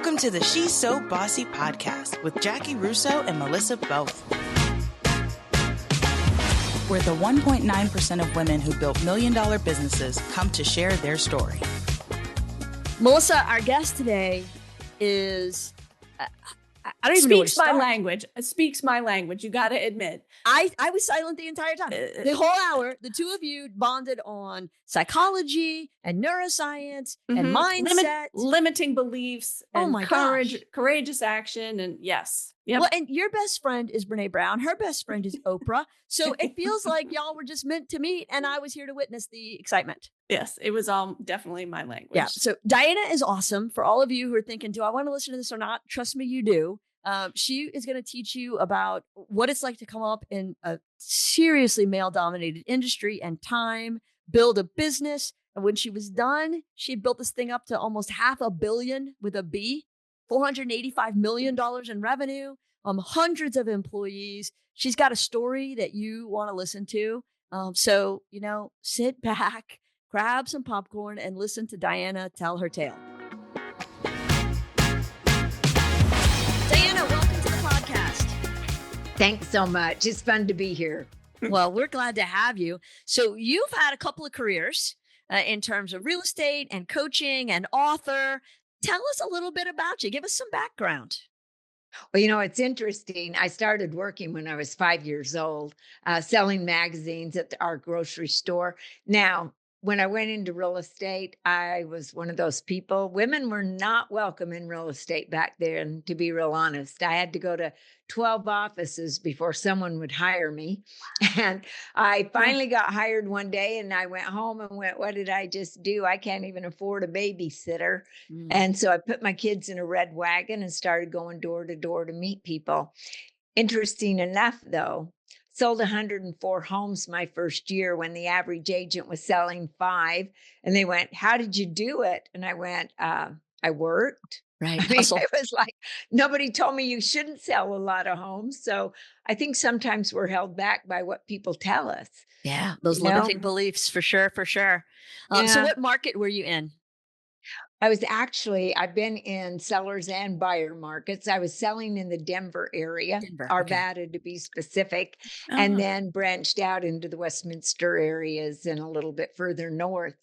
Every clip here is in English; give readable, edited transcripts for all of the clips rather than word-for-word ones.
Welcome to the She's So Bossy podcast with Jackie Russo and Melissa both, where the 1.9% of women who built million-dollar businesses come to share their story. Melissa, our guest today is, I don't even know where to start. Speaks my language. You got to admit. I was silent the entire time. The whole hour, the two of you bonded on psychology and neuroscience and mindset. Limiting beliefs and courageous action. And yes. Yep. Well, and your best friend is Brene Brown. Her best friend is Oprah. So it feels like y'all were just meant to meet, and I was here to witness the excitement. Yes, it was all definitely my language. Yeah. So Dianna is awesome. For all of you who are thinking, do I want to listen to this or not? Trust me, you do. She is going to teach you about what it's like to come up in a seriously male-dominated industry and time, build a business. And when she was done, she built this thing up to almost $500 million with a B, $485 million in revenue, hundreds of employees. She's got a story that you want to listen to. So, sit back, grab some popcorn, and listen to Dianna tell her tale. Dianna, welcome to the podcast. Thanks so much. It's fun to be here. Well, we're glad to have you. So you've had a couple of careers in terms of real estate and coaching and author. Tell us a little bit about you. Give us some background. Well, it's interesting. I started working when I was 5 years old, selling magazines at our grocery store. Now, when I went into real estate, I was one of those people. Women were not welcome in real estate back then, to be real honest. I had to go to 12 offices before someone would hire me. And I finally got hired one day, and I went home and went, what did I just do? I can't even afford a babysitter. And so I put my kids in a red wagon and started going door to door to meet people. Interesting enough, though, sold 104 homes my first year when the average agent was selling 5. And they went, how did you do it? And I went, I worked. Right. I mean, it was like, nobody told me you shouldn't sell a lot of homes. So I think sometimes we're held back by what people tell us. Yeah. Those limiting beliefs, for sure. Yeah. So what market were you in? I've been in sellers and buyer markets. I was selling in the Denver area, Arvada to be specific, and then branched out into the Westminster areas and a little bit further north.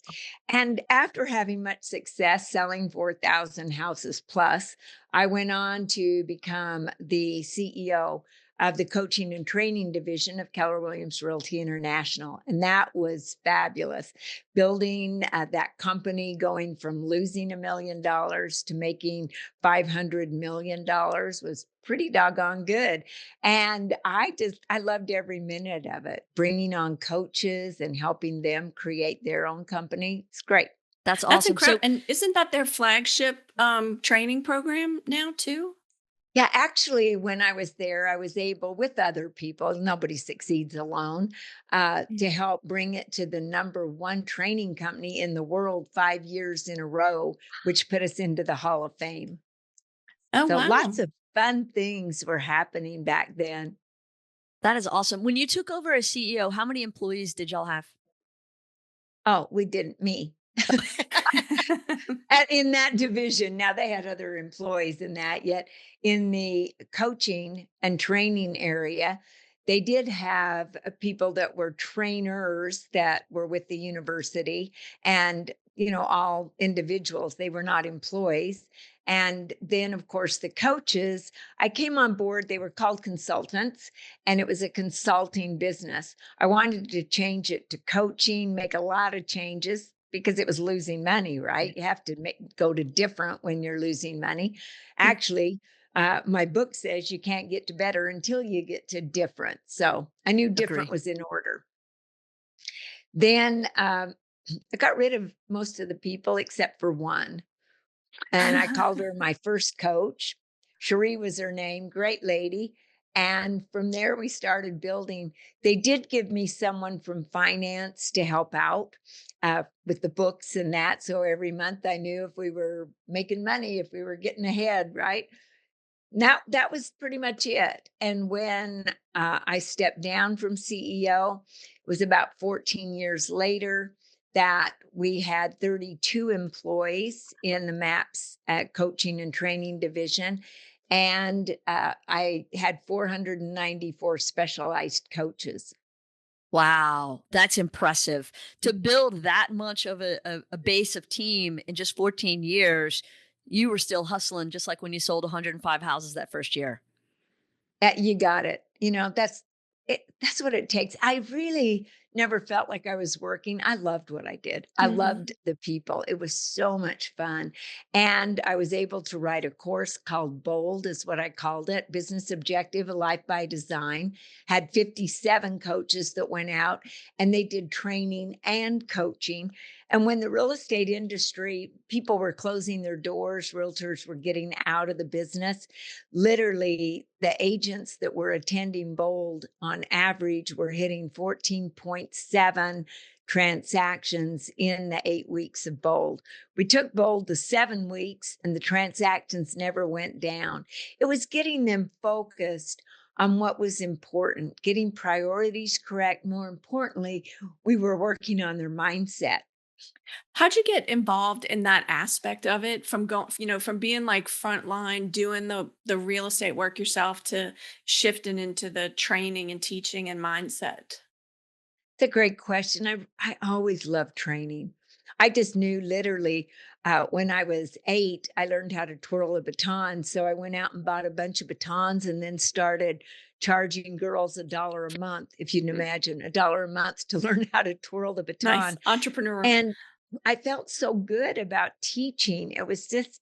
And after having much success selling 4,000 houses plus, I went on to become the CEO of the coaching and training division of Keller Williams Realty International. And that was fabulous. Building that company, going from losing $1 million to making $500 million was pretty doggone good. And I loved every minute of it, bringing on coaches and helping them create their own company. It's great. That's awesome. That's incredible. And isn't that their flagship training program now too? Yeah, actually, when I was there, I was able, with other people, nobody succeeds alone, to help bring it to the #1 training company in the world 5 years in a row, which put us into the Hall of Fame. Oh, so wow. Lots of fun things were happening back then. That is awesome. When you took over as CEO, how many employees did y'all have? Oh, we didn't, me. And in that division, now they had other employees in that, yet in the coaching and training area, they did have people that were trainers that were with the university and, all individuals. They were not employees. And then, of course, the coaches, I came on board, they were called consultants, and it was a consulting business. I wanted to change it to coaching, make a lot of changes, because it was losing money, right? You have to go to different when you're losing money. Actually, my book says you can't get to better until you get to different. So I knew different was in order. Then I got rid of most of the people except for one. And I called her my first coach. Cherie was her name, great lady. And from there, we started building. They did give me someone from finance to help out with the books and that. So every month I knew if we were making money, if we were getting ahead, right? Now, that was pretty much it. And when I stepped down from CEO, it was about 14 years later. that we had 32 employees in the MAPS coaching and training division. And I had 494 specialized coaches. Wow, that's impressive. To build that much of a base of team in just 14 years, you were still hustling just like when you sold 105 houses that first year. You got it. That's it. That's what it takes. I really never felt like I was working. I loved what I did. I loved the people. It was so much fun. And I was able to write a course called Bold, is what I called it, Business Objective, A Life by Design. Had 57 coaches that went out and they did training and coaching. And when the real estate industry, people were closing their doors, realtors were getting out of the business, literally the agents that were attending Bold on average were hitting 14.7 transactions in the 8 weeks of Bold. We took Bold to 7 weeks and the transactions never went down. It was getting them focused on what was important, getting priorities correct. More importantly, we were working on their mindset. How'd you get involved in that aspect of it, from from being like frontline, doing the real estate work yourself, to shifting into the training and teaching and mindset? It's a great question. I always loved training. I just knew literally when I was 8, I learned how to twirl a baton. So I went out and bought a bunch of batons and then started charging girls $1 a month, if you can imagine, $1 a month to learn how to twirl the Nice. baton. Entrepreneur. And I felt so good about teaching. It was just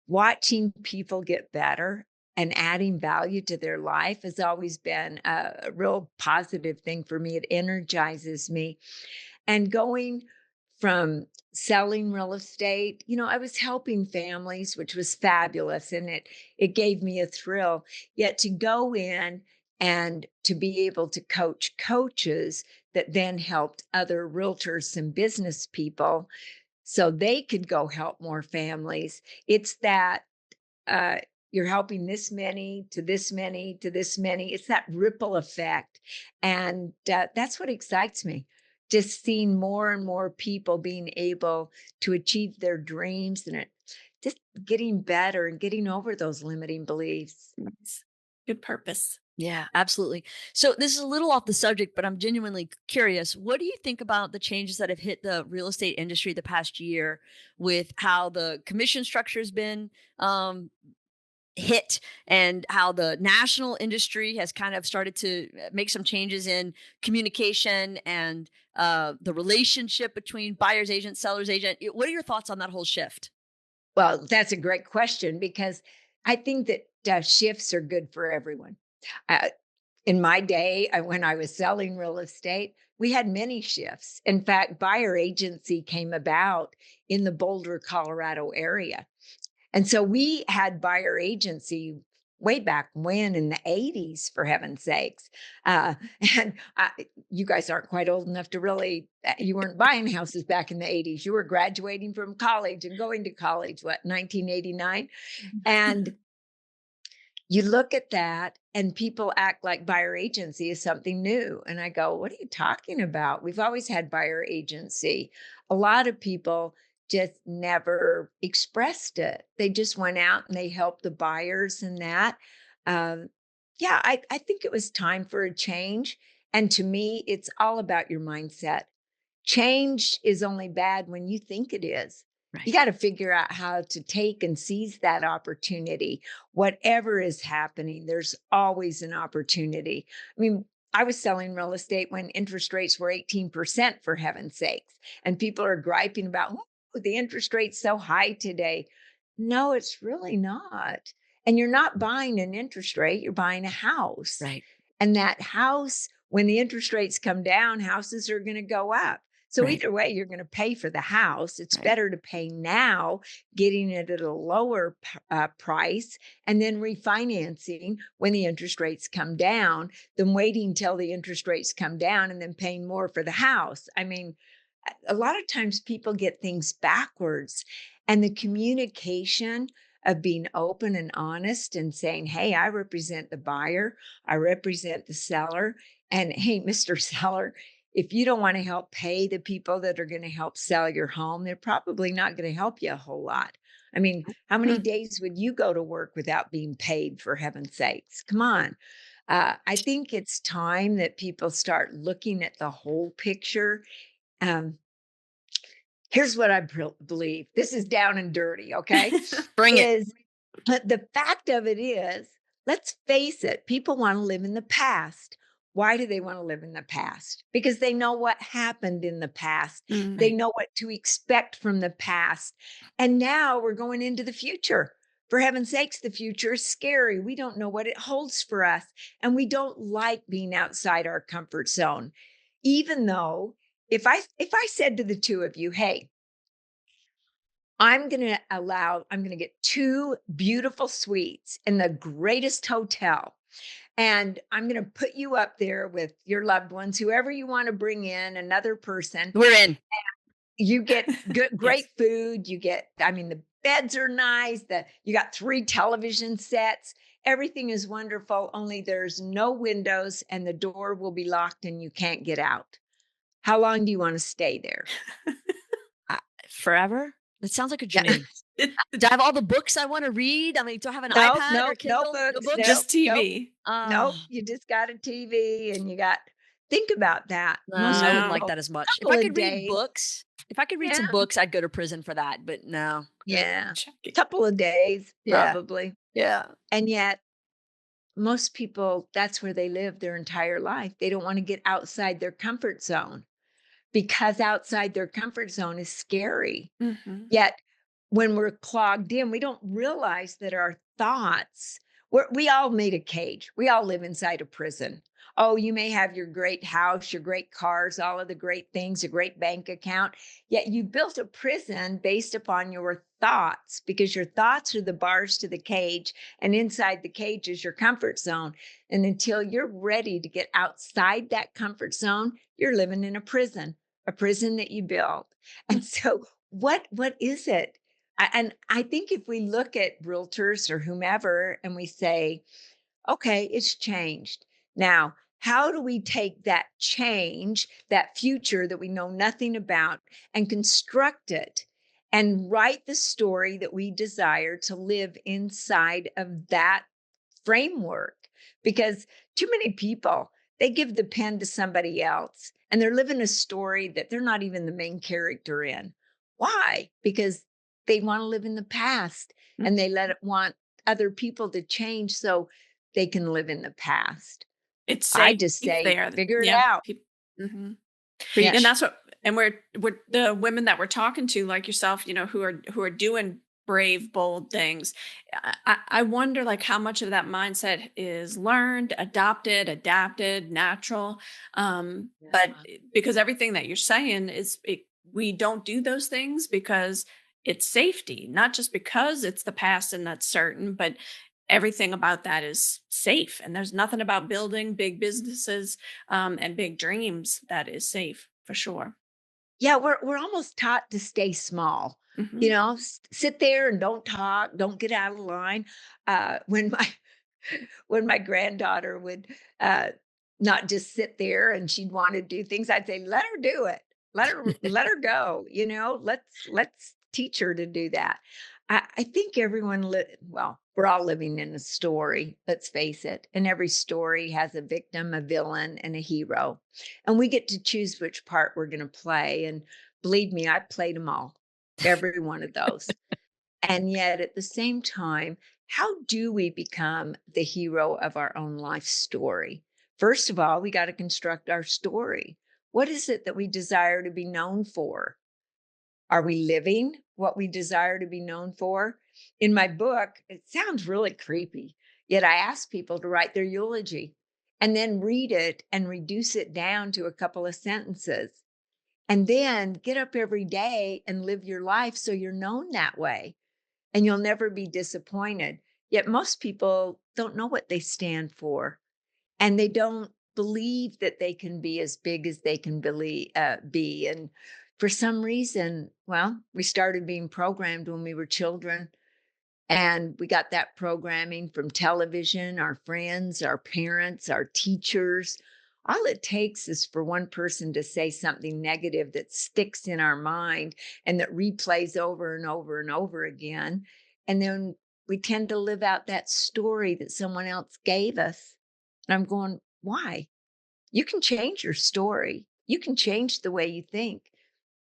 watching people get better and adding value to their life has always been a real positive thing for me. It energizes me. And going from selling real estate, I was helping families, which was fabulous, and it gave me a thrill. Yet to go in and to be able to coach coaches that then helped other realtors and business people so they could go help more families. It's that uh, you're helping this many to this many to this many. It's that ripple effect. And that's what excites me. Just seeing more and more people being able to achieve their dreams and just getting better and getting over those limiting beliefs. Nice. Good purpose. Yeah, absolutely. So this is a little off the subject, but I'm genuinely curious. What do you think about the changes that have hit the real estate industry the past year, with how the commission structure has been hit, and how the national industry has kind of started to make some changes in communication and the relationship between buyer's agent, seller's agent? What are your thoughts on that whole shift? Well, that's a great question, because I think that shifts are good for everyone. Uh, in my day, when I was selling real estate, we had many shifts. In fact, buyer agency came about in the Boulder, Colorado area. And so we had buyer agency way back when, in the 80s, for heaven's sakes. And you guys aren't quite old enough to really, you weren't buying houses back in the 80s. You were graduating from college and going to college, 1989? And you look at that and people act like buyer agency is something new. And I go, what are you talking about? We've always had buyer agency. A lot of people just never expressed it. They just went out and they helped the buyers and that. Yeah, I think it was time for a change. And to me, it's all about your mindset. Change is only bad when you think it is. Right. You got to figure out how to take and seize that opportunity. Whatever is happening, there's always an opportunity. I mean, I was selling real estate when interest rates were 18%, for heaven's sakes. And people are griping about, oh, the interest rate's so high today. No, it's really not. And you're not buying an interest rate, you're buying a house. Right. And that house, when the interest rates come down, houses are going to go up. So Right. either way, you're going to pay for the house. It's Right. better to pay now, getting it at a lower price, and then refinancing when the interest rates come down, than waiting till the interest rates come down and then paying more for the house. I mean, a lot of times people get things backwards, and the communication of being open and honest and saying, hey, I represent the buyer, I represent the seller, and hey, Mr. Seller, if you don't want to help pay the people that are going to help sell your home, they're probably not going to help you a whole lot. I mean, how many days would you go to work without being paid, for heaven's sakes? Come on. I think it's time that people start looking at the whole picture. Um, Here's what I believe. This is down and dirty, okay? Bring it. Is But the fact of it is, let's face it, people want to live in the past. Why do they want to live in the past? Because they know what happened in the past. They know what to expect from the past. And now we're going into the future. For heaven's sakes, the future is scary. We don't know what it holds for us. And we don't like being outside our comfort zone. Even though if I said to the two of you, hey, I'm going to get 2 beautiful suites in the greatest hotel. And I'm going to put you up there with your loved ones, whoever you want to bring in, another person. We're in. You get good, great Yes. food. The beds are nice. You got 3 television sets. Everything is wonderful, only there's no windows and the door will be locked and you can't get out. How long do you want to stay there? Forever? That sounds like a Yeah. dream. Do I have all the books I want to read? I mean, do I have an No, iPad no, or Kindle? no books, no. Just TV. Nope, you just got a TV and think about that. No, Most I wouldn't No. like people, that as much. If couple I of could read days. books, if I could read some Yeah. books, I'd go to prison for that. But no. Yeah, Check it. couple of days, Yeah. probably. Yeah. And yet, most people, that's where they live their entire life. They don't want to get outside their comfort zone because outside their comfort zone is scary. Mhm. Yet, when we're clogged in, we don't realize that our thoughts, we all made a cage. We all live inside a prison. Oh, you may have your great house, your great cars, all of the great things, a great bank account, yet you built a prison based upon your thoughts because your thoughts are the bars to the cage, and inside the cage is your comfort zone. And until you're ready to get outside that comfort zone, you're living in a prison that you built. And so, what is it? And I think if we look at realtors or whomever and we say, okay, it's changed. Now, how do we take that change, that future that we know nothing about, and construct it and write the story that we desire to live inside of that framework? Because too many people, they give the pen to somebody else and they're living a story that they're not even the main character in. Why? Because they want to live in the past and they want other people to change so they can live in the past. It's I safe just say, there. figure it Yeah. out. Mhm. Yeah. And that's what, and we're the women that we're talking to, like yourself, who are doing brave, bold things. I wonder, like, how much of that mindset is learned, adapted, natural. But because everything that you're saying we don't do those things because it's safety, not just because it's the past and that's certain, but everything about that is safe. And there's nothing about building big businesses and big dreams that is safe for sure. Yeah, we're almost taught to stay small. Mhm. Sit there and don't talk, don't get out of line. When my when my granddaughter would not just sit there and she'd want to do things, I'd say, let her do it. Let her go. Let's teach her to do that. I think well, we're all living in a story, let's face it. And every story has a victim, a villain, and a hero. And we get to choose which part we're going to play. And believe me, I played them all, every one of those. And yet at the same time, how do we become the hero of our own life story? First of all, we got to construct our story. What is it that we desire to be known for? Are we living what we desire to be known for? In my book, it sounds really creepy, yet I ask people to write their eulogy and then read it and reduce it down to a couple of sentences. And then get up every day and live your life so you're known that way and you'll never be disappointed. Yet most people don't know what they stand for and they don't believe that they can be as big as they can be. And for some reason, well, we started being programmed when we were children. And we got that programming from television, our friends, our parents, our teachers, All it takes is for one person to say something negative that sticks in our mind and that replays over and over and over again. And then we tend to live out that story that someone else gave us. And I'm going, why? You can change your story. You can change the way you think.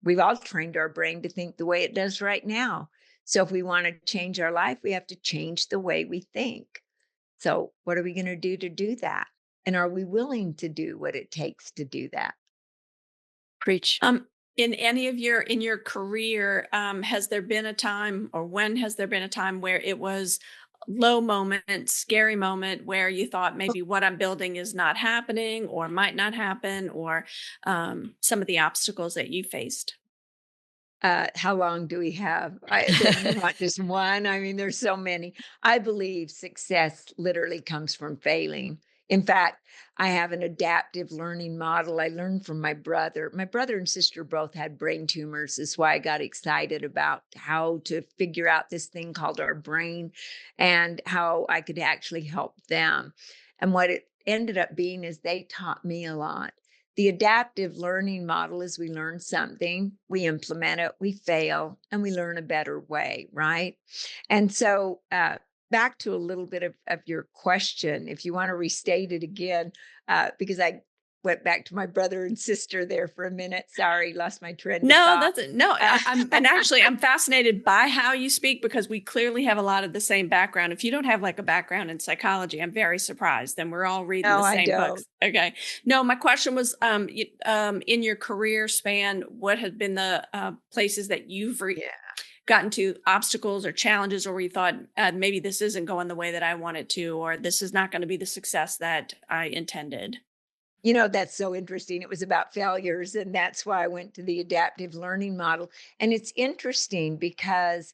We've all trained our brain to think the way it does right now. So if we want to change our life, we have to change the way we think. So what are we going to do that? And are we willing to do what it takes to do that? Preach. In any of in your career, has there been a time, or when has there been a time where it was low moment, scary moment, where you thought maybe what I'm building is not happening or might not happen, or some of the obstacles that you faced? How long do we have? There's not just one. I mean, there's so many. I believe success literally comes from failing. In fact, I have an adaptive learning model I learned from my brother. My brother and sister both had brain tumors. That's why I got excited about how to figure out this thing called our brain and how I could actually help them. And what it ended up being is they taught me a lot. The adaptive learning model is we learn something, we implement it, we fail, and we learn a better way, right? And so back to a little bit of your question, if you want to restate it again, because I went back to my brother and sister there for a minute. Sorry, lost my trend of No, thought. and actually I'm fascinated by how you speak, because we clearly have a lot of the same background. If you don't have like a background in psychology, I'm very surprised. Then we're all reading No, the I same don't. books. Okay. No, my question was, in your career span, what have been the places that you've Yeah. gotten to, obstacles or challenges, or where you thought maybe this isn't going the way that I want it to, or this is not going to be the success that I intended? You know, that's so interesting. It was about failures, and that's why I went to the adaptive learning model. And it's interesting because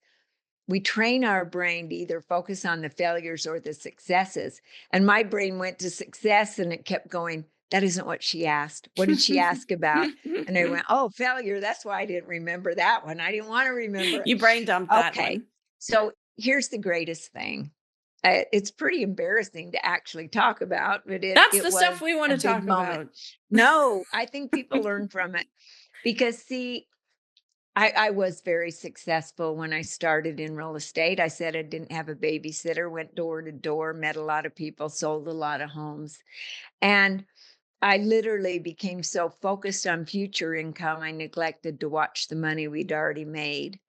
we train our brain to either focus on the failures or the successes. And my brain went to success and it kept going, that isn't what she asked. What did she ask about? And I went, oh, failure. That's why I didn't remember that one. I didn't want to remember it. You brain dumped that Okay. one. So here's the greatest thing. It's pretty embarrassing to actually talk about, but That's it the was stuff we want a to big talk moment. about. No, I think people learn from it because, see, I was very successful when I started in real estate. I said I didn't have a babysitter, went door to door, met a lot of people, sold a lot of homes. And I literally became so focused on future income, I neglected to watch the money we'd already made.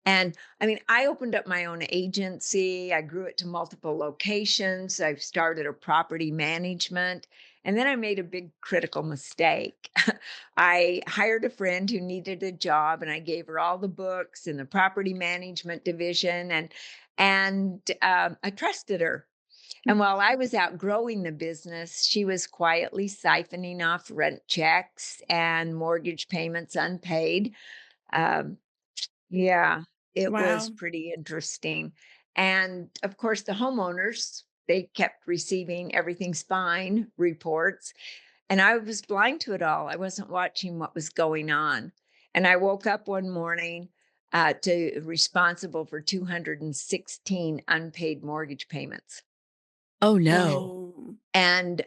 And I mean, I opened up my own agency. I grew it to multiple locations. I've started a property management. And then I made a big critical mistake. I hired a friend who needed a job and I gave her all the books in the property management division and I trusted her. And while I was out growing the business, she was quietly siphoning off rent checks and mortgage payments unpaid. Um, yeah, it was Wow. pretty interesting. And of course, the homeowners, they kept receiving everything's fine reports. And I was blind to it all. I wasn't watching what was going on. And I woke up one morning to responsible for 216 unpaid mortgage payments. Oh no. Whoa. And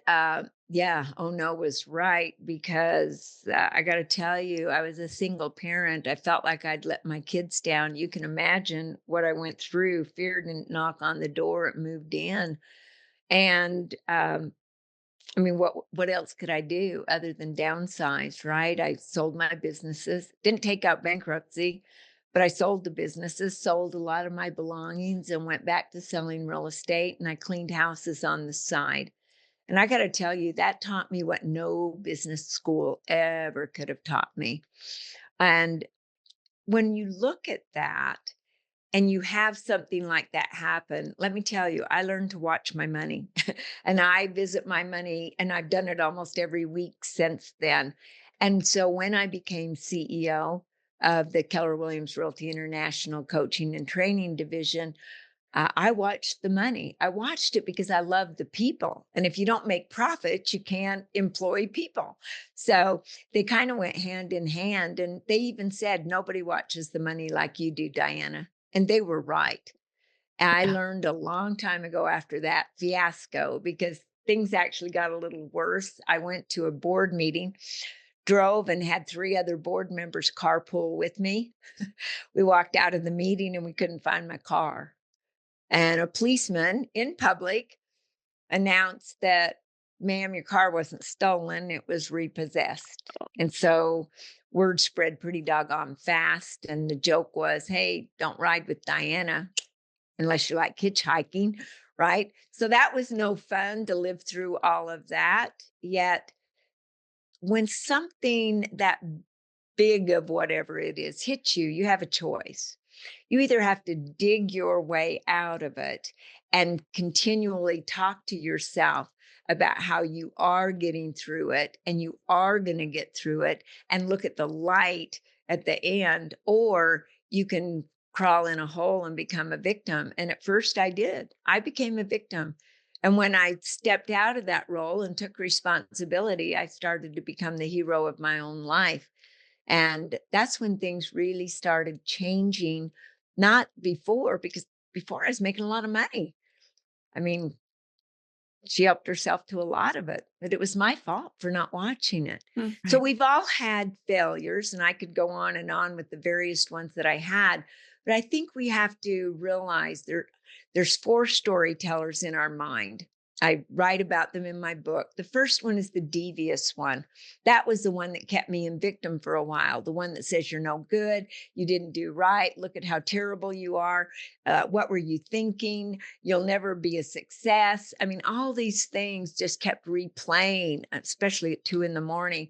yeah, oh no was right because I got to tell you, I was a single parent. I felt like I'd let my kids down. You can imagine what I went through. Fear didn't knock on the door; it moved in. And I mean, what else could I do other than downsize? Right? I sold my businesses. Didn't take out bankruptcy, but I sold the businesses, sold a lot of my belongings, and went back to selling real estate. And I cleaned houses on the side. And I got to tell you, that taught me what no business school ever could have taught me. And when you look at that and you have something like that happen, let me tell you, I learned to watch my money and I visit my money, and I've done it almost every week since then. And so when I became CEO of the Keller Williams Realty International Coaching and Training Division, I watched the money. I watched it because I love the people. And if you don't make profit, you can't employ people. So they kind of went hand in hand. And they even said, nobody watches the money like you do, Dianna. And they were right. And I Yeah. learned a long time ago after that fiasco because things actually got a little worse. I went to a board meeting, drove and had 3 other board members carpool with me. We walked out of the meeting and we couldn't find my car. And a policeman in public announced that, ma'am, your car wasn't stolen, it was repossessed. And so word spread pretty doggone fast. And the joke was, hey, don't ride with Dianna unless you like hitchhiking, right? So that was no fun to live through all of that. Yet when something that big of whatever it is hits you, you have a choice. You either have to dig your way out of it and continually talk to yourself about how you are getting through it and you are going to get through it and look at the light at the end, or you can crawl in a hole and become a victim. And at first I did. I became a victim. And when I stepped out of that role and took responsibility, I started to become the hero of my own life. And that's when things really started changing, not before, because before I was making a lot of money. I mean, she helped herself to a lot of it, but it was my fault for not watching it. So Right. we've all had failures, and I could go on and on with the various ones that I had. But I think we have to realize there's 4 storytellers in our mind. I write about them in my book. The first one is the devious one. That was the one that kept me in victim for a while. The one that says you're no good, you didn't do right, look at how terrible you are. What were you thinking? You'll never be a success. I mean, all these things just kept replaying, especially at 2 a.m.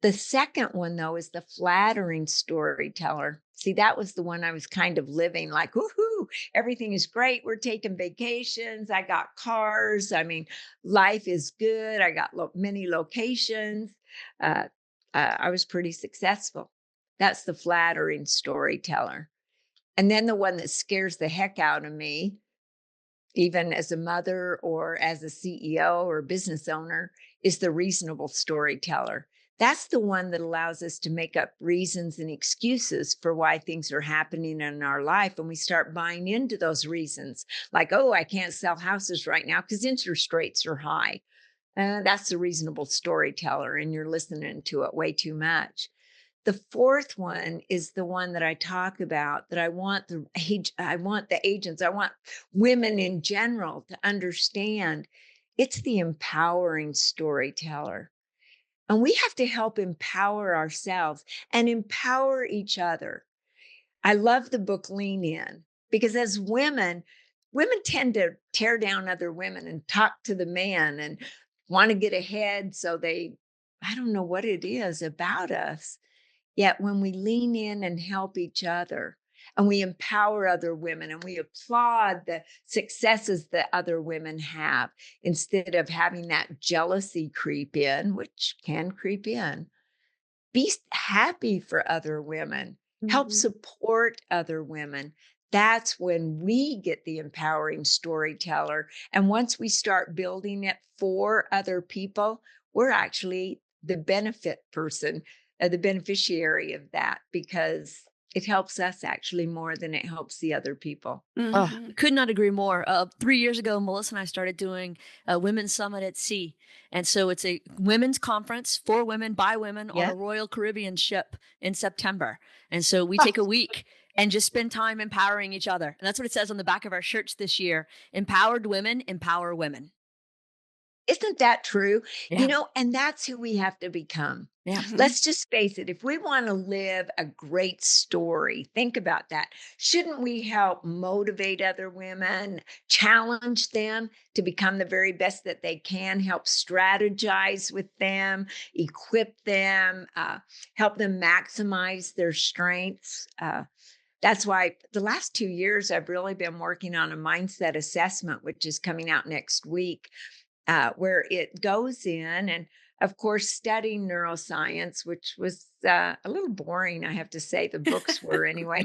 The second one, though, is the flattering storyteller. See, that was the one I was kind of living like, woohoo, everything is great. We're taking vacations. I got cars. I mean, life is good. I got many locations. Uh, I was pretty successful. That's the flattering storyteller. And then the one that scares the heck out of me, even as a mother or as a CEO or business owner, is the reasonable storyteller. That's the one that allows us to make up reasons and excuses for why things are happening in our life. And we start buying into those reasons, like, oh, I can't sell houses right now because interest rates are high. That's the reasonable storyteller, and you're listening to it way too much. The fourth one is the one that I talk about, that I want the agents, I want women in general to understand. It's the empowering storyteller. And we have to help empower ourselves and empower each other. I love the book Lean In, because as women tend to tear down other women and talk to the man and want to get ahead. So I don't know what it is about us. Yet when we lean in and help each other and we empower other women and we applaud the successes that other women have, instead of having that jealousy creep in, which can creep in, be happy for other women, help Mhm. support other women. That's when we get the empowering storyteller. And once we start building it for other people, we're actually the benefit person, the beneficiary of that, because it helps us actually more than it helps the other people. Oh, Mhm. could not agree more. 3 years ago, Melissa and I started doing a women's summit at sea. And so it's a women's conference for women by women on Yeah. a Royal Caribbean ship in September. And so we take a week and just spend time empowering each other. And that's what it says on the back of our shirts this year. Empowered women empower women. Isn't that true? Yeah. And that's who we have to become. Yeah. Mhm. Let's just face it. If we want to live a great story, think about that. Shouldn't we help motivate other women, challenge them to become the very best that they can, help strategize with them, equip them, help them maximize their strengths? That's why the last 2 years, I've really been working on a mindset assessment, which is coming out next week, where it goes in, and of course, studying neuroscience, which was a little boring, I have to say. The books were anyway.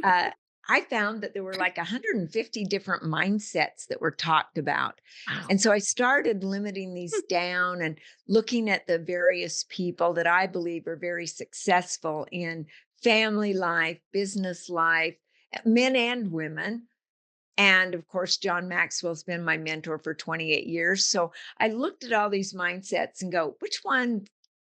Uh, I found that there were like 150 different mindsets that were talked about. Wow. And so I started limiting these down and looking at the various people that I believe are very successful in family life, business life, men and women. And of course, John Maxwell's been my mentor for 28 years. So I looked at all these mindsets and go, which one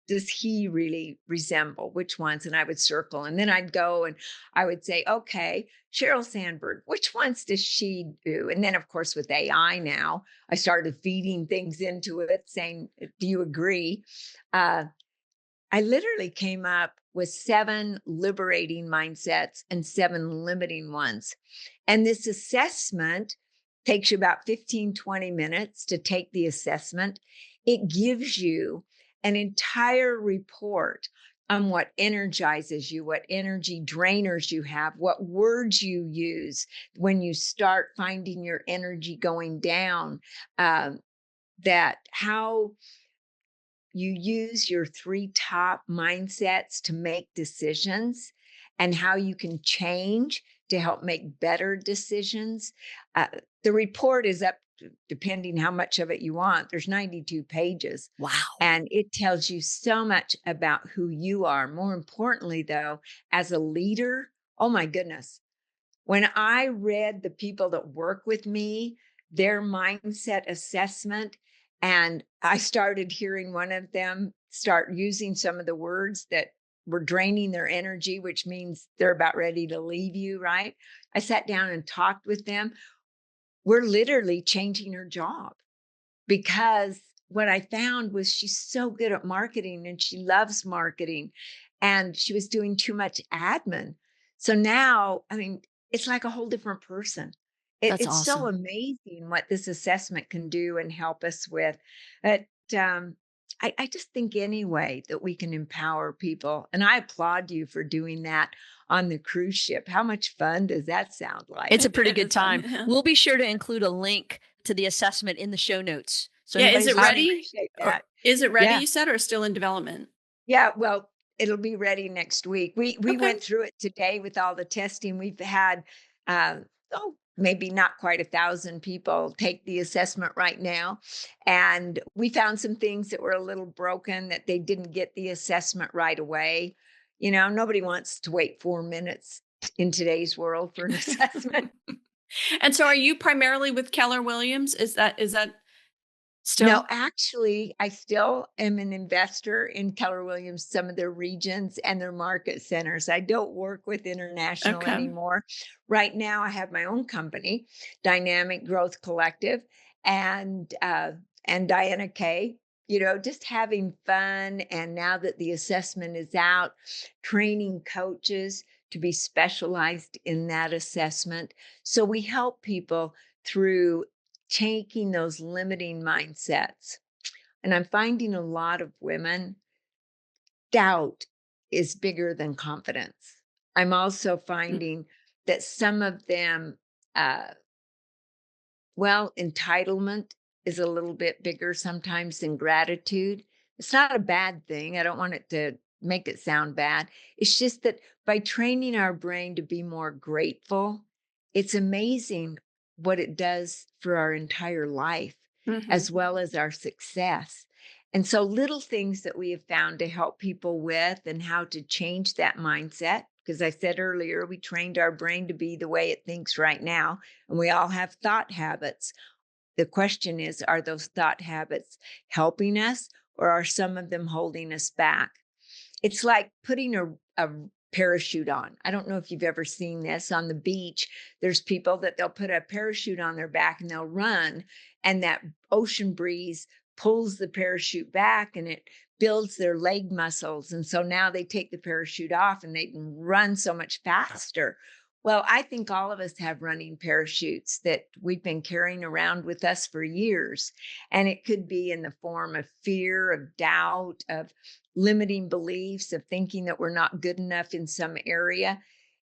does he really resemble? Which ones? And I would circle. And then I'd go and I would say, okay, Sheryl Sandberg, which ones does she do? And then, of course, with AI now, I started feeding things into it saying, do you agree? I literally came up with 7 liberating mindsets and 7 limiting ones. And this assessment takes you about 15, 20 minutes to take the assessment. It gives you an entire report on what energizes you, what energy drainers you have, what words you use when you start finding your energy going down, that how you use your 3 top mindsets to make decisions and how you can change to help make better decisions. The report is up, depending how much of it you want. There's 92 pages. Wow. And it tells you so much about who you are. More importantly, though, as a leader, oh my goodness. When I read the people that work with me, their mindset assessment, and I started hearing one of them start using some of the words that were draining their energy, which means they're about ready to leave you, right? I sat down and talked with them. We're literally changing her job because what I found was she's so good at marketing and she loves marketing and she was doing too much admin. So now, I mean, it's like a whole different person. That's It's so awesome. amazing what this assessment can do and help us with. But I just think anyway that we can empower people. And I applaud you for doing that on the cruise ship. How much fun does that sound like? It's a pretty It good is fun, time. yeah. We'll be sure to include a link to the assessment in the show notes. So Yeah, is anybody's it I ready? appreciate Or that. is it ready, Yeah. you said, or still in development? Yeah, well, it'll be ready next week. We Okay. went through it today with all the testing. We've had maybe not quite 1,000 people take the assessment right now. And we found some things that were a little broken, that they didn't get the assessment right away. You know, nobody wants to wait 4 minutes in today's world for an assessment. And so are you primarily with Keller Williams? Is that still? No, actually, I still am an investor in Keller Williams, some of their regions and their market centers. I don't work with international Okay. anymore. Right now, I have my own company, Dynamic Growth Collective, and Dianna K. You know, just having fun. And now that the assessment is out, training coaches to be specialized in that assessment. So we help people through taking those limiting mindsets. And I'm finding a lot of women, doubt is bigger than confidence. I'm also finding that some of them, uh, entitlement is a little bit bigger sometimes than gratitude. It's not a bad thing. I don't want it to make it sound bad. It's just that by training our brain to be more grateful, it's amazing what it does for our entire life Mhm. as well as our success. And so, little things that we have found to help people with and how to change that mindset. Because I said earlier, we trained our brain to be the way it thinks right now. And we all have thought habits. The question is, are those thought habits helping us or are some of them holding us back? It's like putting a parachute on. I don't know if you've ever seen this on the beach. There's people that they'll put a parachute on their back and they'll run, and that ocean breeze pulls the parachute back and it builds their leg muscles. And so now they take the parachute off and they can run so much faster. Well, I think all of us have running parachutes that we've been carrying around with us for years. And it could be in the form of fear, of doubt, of limiting beliefs, of thinking that we're not good enough in some area.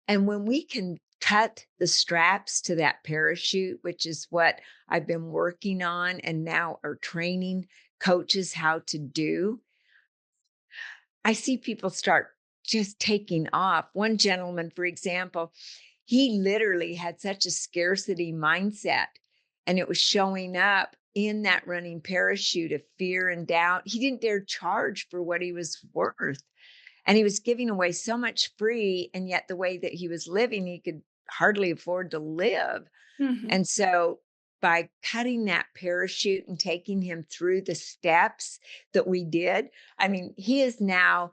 And when we can cut the straps to that parachute, which is what I've been working on and now are training coaches how to do, I see people start just taking off. One gentleman, for example, he literally had such a scarcity mindset, and it was showing up in that running parachute of fear and doubt. He didn't dare charge for what he was worth. And he was giving away so much free. And yet, the way that he was living, he could hardly afford to live. Mhm. And so by cutting that parachute and taking him through the steps that we did, I mean, he is now,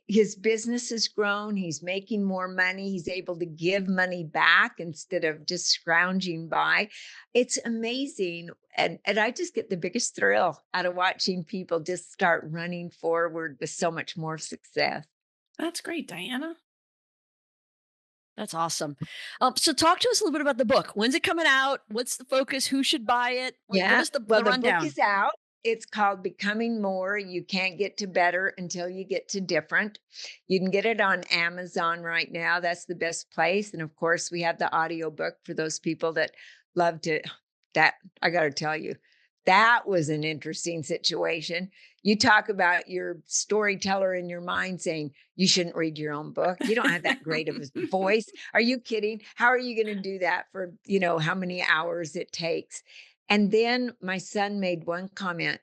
his business has grown. He's making more money. He's able to give money back instead of just scrounging by. It's amazing. And I just get the biggest thrill out of watching people just start running forward with so much more success. That's great, Diana. That's awesome. So talk to us a little bit about the book. When's it coming out? What's the focus? Who should buy it? Give Yeah. us Well, the the book rundown. is out. It's called Becoming More. You can't get to better until you get to different. You can get it on Amazon right now. That's the best place. And of course, we have the audiobook for those people that love to. That I got to tell you, that was an interesting situation. You talk about your storyteller in your mind saying you shouldn't read your own book. You don't have that great of a voice. Are you kidding? How are you going to do that for, how many hours it takes? And then my son made one comment.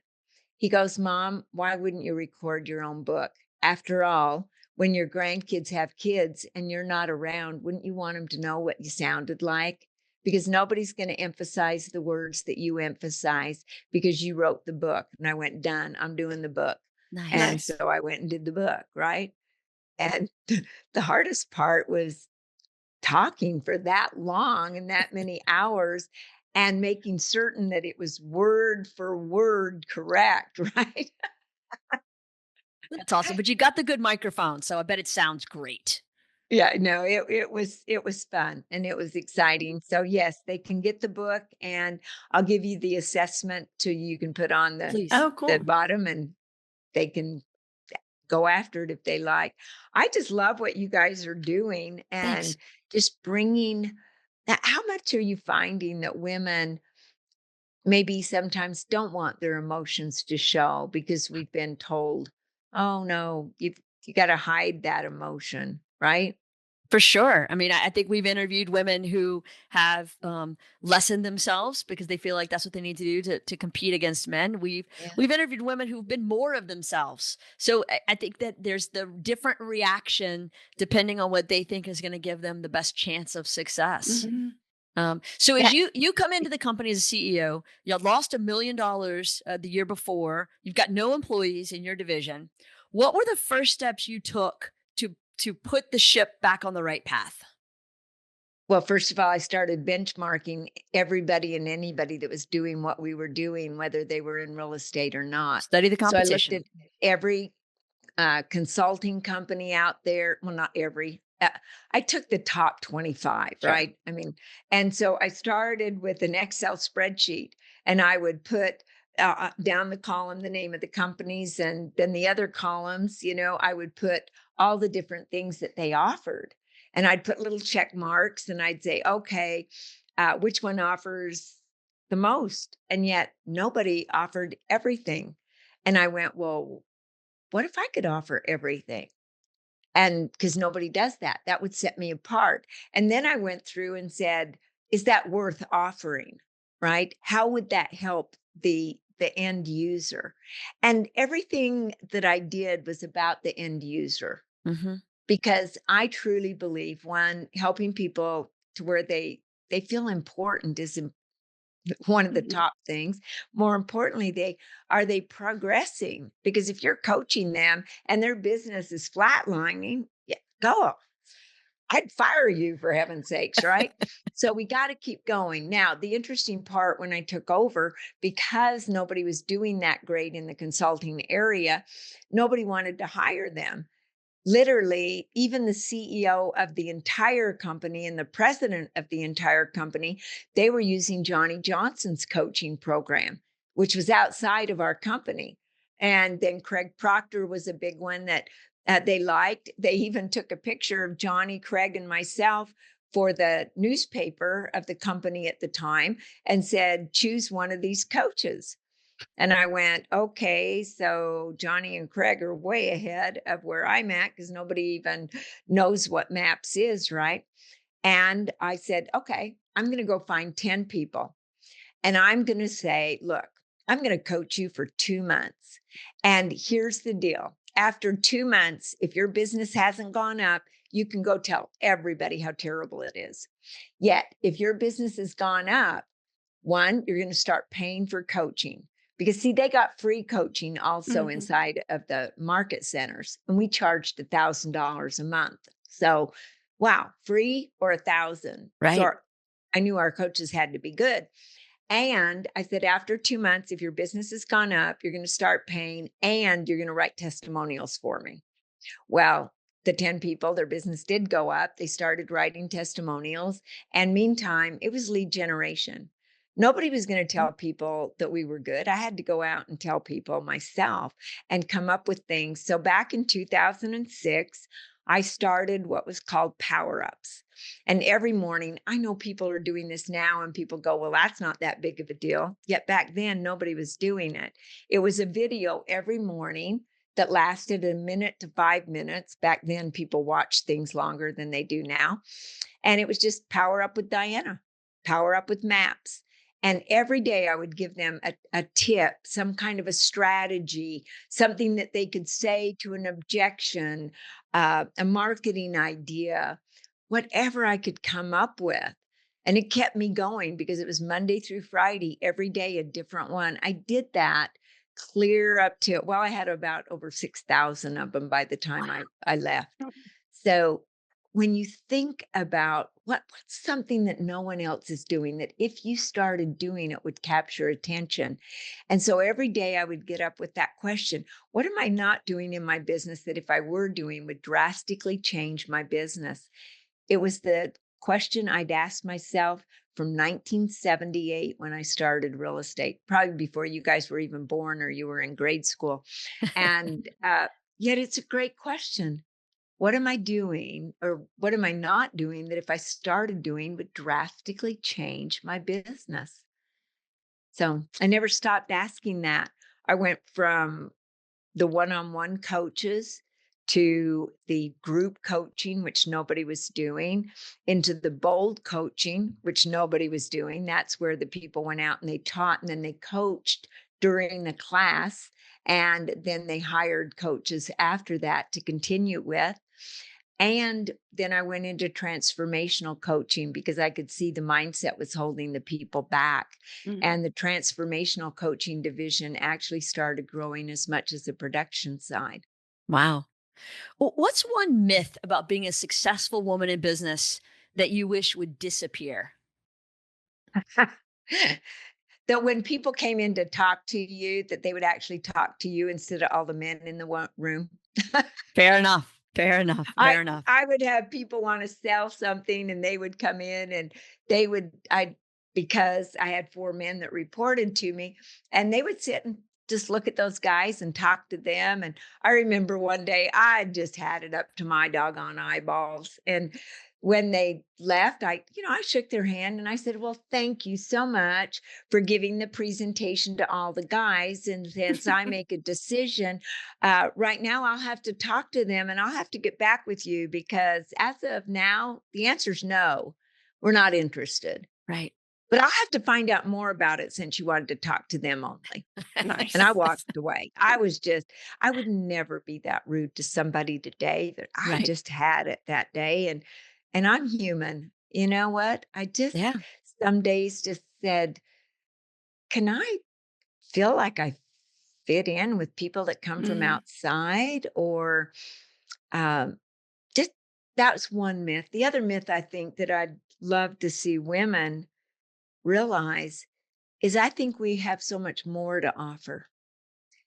He goes, Mom, why wouldn't you record your own book? After all, when your grandkids have kids and you're not around, wouldn't you want them to know what you sounded like? Because nobody's going to emphasize the words that you emphasize because you wrote the book. And I went, done, I'm doing the book. Nice. And Nice. so I went and did the book, right? And the hardest part was talking for that long and that many hours and making certain that it was word for word correct, right? That's awesome. But you got the good microphone, so I bet it sounds great. Yeah, no, it was fun and it was exciting. So yes, they can get the book and I'll give you the assessment to you can put on Please. Oh, the cool. bottom and they can go after it if they like. I just love what you guys are doing Thanks. and just bringing. How much are you finding that women maybe sometimes don't want their emotions to show because we've been told, oh no, you got to hide that emotion, right? For sure. I mean, I think we've interviewed women who have lessened themselves because they feel like that's what they need to do to compete against men. Yeah. We've interviewed women who've been more of themselves. So I think that there's the different reaction depending on what they think is going to give them the best chance of success. Mhm. So Yeah. as you come into the company as a CEO, you lost $1 million the year before. You've got no employees in your division. What were the first steps you took to put the ship back on the right path? Well, first of all, I started benchmarking everybody and anybody that was doing what we were doing, whether they were in real estate or not. Study the So I looked competition. at every consulting company out there. Well, not every. I took the top 25, Sure. right? I mean, and so I started with an Excel spreadsheet and I would put down the column the name of the companies and then the other columns, I would put all the different things that they offered. And I'd put little check marks and I'd say, okay, which one offers the most? And yet nobody offered everything. And I went, well, what if I could offer everything? And because nobody does that, that would set me apart. And then I went through and said, is that worth offering? Right? How would that help the end user? And everything that I did was about the end user Mm-hmm. because I truly believe one, helping people to where they feel important is one of the Mhm. top things. More importantly, they progressing? Because if you're coaching them and their business is flatlining, yeah, go. I'd fire you for heaven's sakes, right? So we got to keep going. Now, the interesting part when I took over, because nobody was doing that great in the consulting area, nobody wanted to hire them. Literally, even the CEO of the entire company and the president of the entire company, they were using Johnny Johnson's coaching program, which was outside of our company. And then Craig Proctor was a big one that they liked. They even took a picture of Johnny, Craig, and myself for the newspaper of the company at the time and said, choose one of these coaches. And I went, okay, so Johnny and Craig are way ahead of where I'm at because nobody even knows what MAPS is, right? And I said, okay, I'm going to go find 10 people. And I'm going to say, look, I'm going to coach you for 2 months. And here's the deal. After 2 months, if your business hasn't gone up, you can go tell everybody how terrible it is. Yet, if your business has gone up, one, you're going to start paying for coaching because see, they got free coaching also Mhm. inside of the market centers, and we charged $1,000 a month. So, wow, free or 1,000. So Right. I knew our coaches had to be good. And I said, after 2 months, if your business has gone up, you're going to start paying and you're going to write testimonials for me. Well, the 10 people, their business did go up. They started writing testimonials. And meantime, it was lead generation. Nobody was going to tell people that we were good. I had to go out and tell people myself and come up with things. So back in 2006, I started what was called power ups. And every morning, I know people are doing this now, and people go, well, that's not that big of a deal. Yet back then, nobody was doing it. It was a video every morning that lasted a minute to 5 minutes. Back then, people watched things longer than they do now. And it was just power up with Dianna, power up with maps. And every day I would give them a tip, some kind of a strategy, something that they could say to an objection, a marketing idea, whatever I could come up with. And it kept me going because it was Monday through Friday, every day a different one. I did that clear up to, well, I had about over 6,000 of them by the time I left. So when you think about what's something that no one else is doing, that if you started doing it would capture attention. And so every day I would get up with that question, what am I not doing in my business that if I were doing would drastically change my business? It was the question I'd asked myself from 1978 when I started real estate, probably before you guys were even born or you were in grade school. And yet it's a great question. What am I doing or what am I not doing that if I started doing would drastically change my business? So I never stopped asking that. I went from the one-on-one coaches to the group coaching, which nobody was doing, into the bold coaching, which nobody was doing. That's where the people went out and they taught and then they coached during the class. And then they hired coaches after that to continue with. And then I went into transformational coaching because I could see the mindset was holding the people back. Mhm. And the transformational coaching division actually started growing as much as the production side. Wow. Well, what's one myth about being a successful woman in business that you wish would disappear? That when people came in to talk to you, that they would actually talk to you instead of all the men in the room. Fair enough. Fair enough. I Fair enough. I would have people want to sell something and they would come in and they would because I had 4 men that reported to me and they would sit and just look at those guys and talk to them. And I remember one day I just had it up to my doggone eyeballs. And when they left, I shook their hand and I said, well, thank you so much for giving the presentation to all the guys. And since I make a decision, right now, I'll have to talk to them and I'll have to get back with you because as of now, the answer is no, we're not interested. Right. But I'll have to find out more about it since you wanted to talk to them only. And I Nice. walked away. I would never be that rude to somebody today that I Right. just had it that day. And I'm human. You know what? I just Yeah. some days just said, can I feel like I fit in with people that come from Mhm. outside or um, just that's one myth. The other myth I think that I'd love to see women realize is I think we have so much more to offer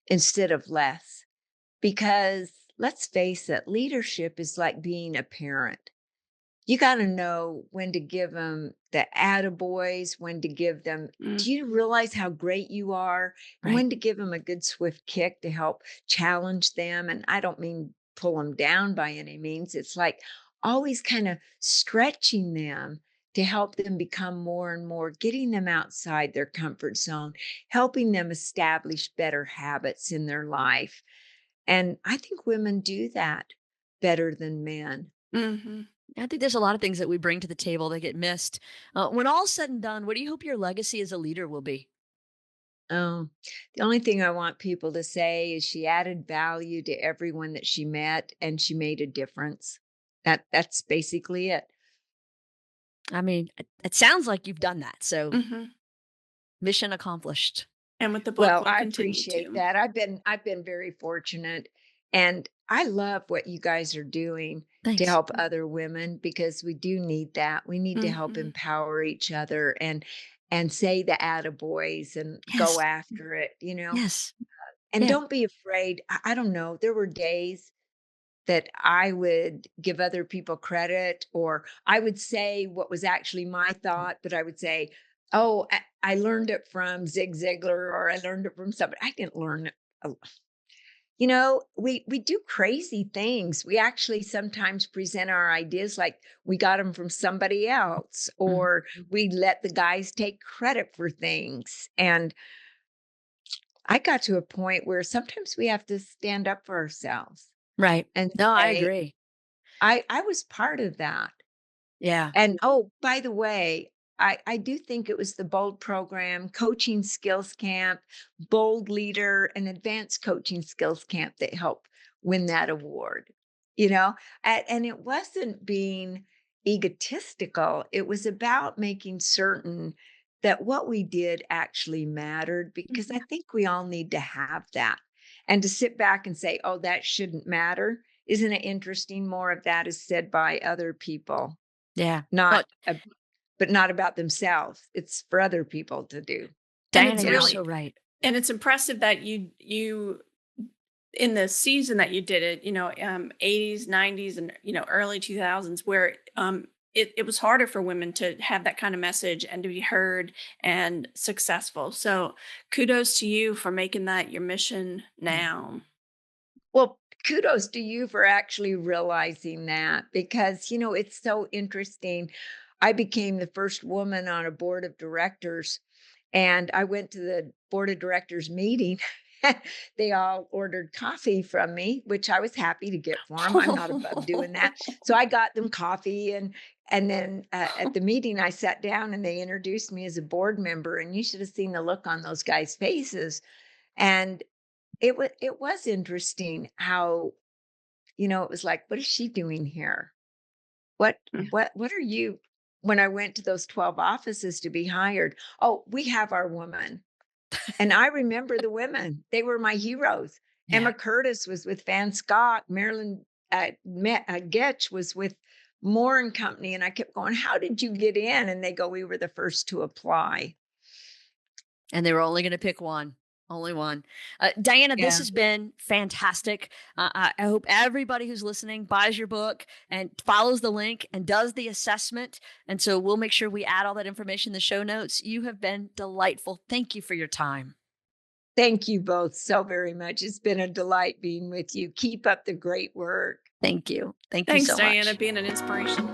instead of less. Because let's face it, leadership is like being a parent. You got to know when to give them the attaboys, when to give them, Mm. do you realize how great you are? And Right. when to give them a good swift kick to help challenge them. And I don't mean pull them down by any means. It's like always kind of stretching them to help them become more and more, getting them outside their comfort zone, helping them establish better habits in their life. And I think women do that better than men. Mhm. I think there's a lot of things that we bring to the table that get missed. When all's said and done, what do you hope your legacy as a leader will be? Oh, the only thing I want people to say is she added value to everyone that she met and she made a difference. That's basically it. I mean, it sounds like you've done that. So Mhm. mission accomplished. And with the book, Well, we'll I continue appreciate to. that. I've been very fortunate, and I love what you guys are doing to Thanks. help other women, because we do need that. We need to help Mhm. empower each other and say the attaboys and go Yes. after it, Yes. and Yeah. don't be afraid. I don't know. There were days that I would give other people credit, or I would say what was actually my thought, but I would say, "Oh, I learned it from Zig Ziglar, or I learned it from somebody." I didn't learn it. We do crazy things. We actually sometimes present our ideas like we got them from somebody else, Mhm. or we let the guys take credit for things. And I got to a point where sometimes we have to stand up for ourselves Right. and No, I say, agree. I was part of that. Yeah. And oh, by the way, I do think it was the BOLD program, Coaching Skills Camp, Bold Leader, and Advanced Coaching Skills Camp that helped win that award. And it wasn't being egotistical. It was about making certain that what we did actually mattered, because I think we all need to have that. And to sit back and say, oh, that shouldn't matter. Isn't it interesting? More of that is said by other people, Yeah. not But but not about themselves. It's for other people to do. And it's Diana, you're really so right. and it's impressive that you in the season that you did it, 80s, 90s, and early 2000s, where it was harder for women to have that kind of message and to be heard and successful. So kudos to you for making that your mission now. Well, kudos to you for actually realizing that, because, it's so interesting. I became the first woman on a board of directors, and I went to the board of directors meeting. They all ordered coffee from me, which I was happy to get for them. I'm not above doing that. So I got them coffee, and then at the meeting I sat down and they introduced me as a board member, and you should have seen the look on those guys' faces. And it was interesting how, it was like, what is she doing here? What what are you? When I went to those 12 offices to be hired, oh, we have our woman. And I remember the women. They were my heroes. Yeah. Emma Curtis was with Van Scott. Marilyn Getch was with Moore and Company. And I kept going, how did you get in? And they go, we were the first to apply. And they were only going to pick one. Only one. Diana, this Yeah. has been fantastic. I hope everybody who's listening buys your book and follows the link and does the assessment. And so we'll make sure we add all that information in the show notes. You have been delightful. Thank you for your time. Thank you both so very much. It's been a delight being with you. Keep up the great work. Thank you. Thank you Thanks, so Diana, much. being an inspiration.